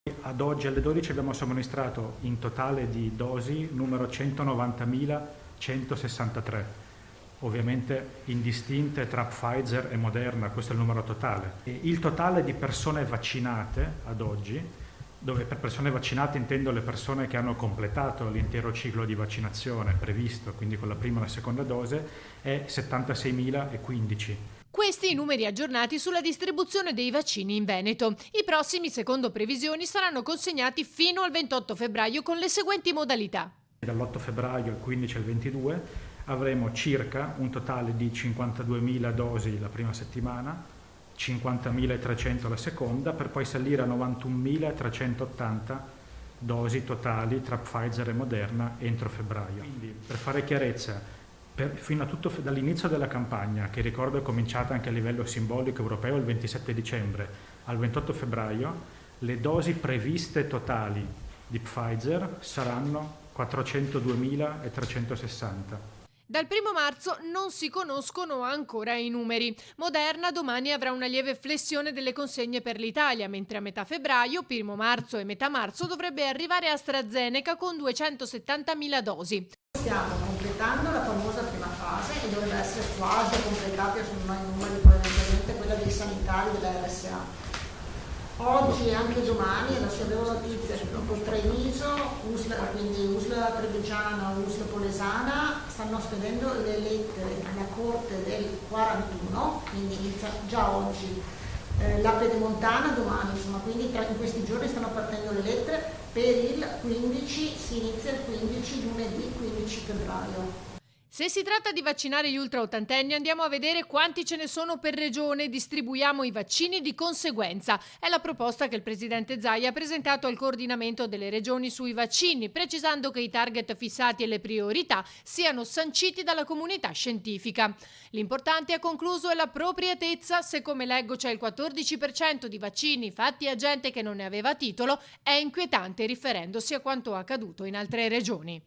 Ad oggi alle 12 abbiamo somministrato in totale di dosi numero 190.163, ovviamente indistinte tra Pfizer e Moderna, questo è il numero totale. E il totale di persone vaccinate ad oggi, dove per persone vaccinate intendo le persone che hanno completato l'intero ciclo di vaccinazione previsto, quindi con la prima e la seconda dose, è 76.015. Questi i numeri aggiornati sulla distribuzione dei vaccini in Veneto. I prossimi, secondo previsioni, saranno consegnati fino al 28 febbraio con le seguenti modalità. Dall'8 febbraio al 15 al 22 avremo circa un totale di 52.000 dosi la prima settimana, 50.300 la seconda, per poi salire a 91.380 dosi totali tra Pfizer e Moderna entro febbraio. Quindi, per fare chiarezza, fino a dall'inizio della campagna, che ricordo è cominciata anche a livello simbolico europeo il 27 dicembre, al 28 febbraio, le dosi previste totali di Pfizer saranno 402.360. Dal 1 marzo non si conoscono ancora i numeri. Moderna domani avrà una lieve flessione delle consegne per l'Italia, mentre a metà febbraio, 1 marzo e metà marzo dovrebbe arrivare AstraZeneca con 270.000 dosi. Stiamo completando la famosa prima fase e dovrebbe essere quasi completata, sono i numeri probabilmente quella dei sanitari della RSA. Oggi e anche domani, adesso avevo notizia che dopo Treviso, USL, quindi USL Trevigiana, USL Polesana, stanno spedendo le lettere alla Corte del 41, quindi inizia già oggi. La Pedemontana domani, insomma, quindi in questi giorni stanno partendo le lettere per il 15, si inizia il 15, lunedì 15 febbraio. Se si tratta di vaccinare gli ultraottantenni, andiamo a vedere quanti ce ne sono per regione e distribuiamo i vaccini di conseguenza. È la proposta che il presidente Zaia ha presentato al coordinamento delle regioni sui vaccini, precisando che i target fissati e le priorità siano sanciti dalla comunità scientifica. L'importante, ha concluso, è l'appropriatezza. Se, come leggo, c'è il 14% di vaccini fatti a gente che non ne aveva titolo, è inquietante riferendosi a quanto accaduto in altre regioni.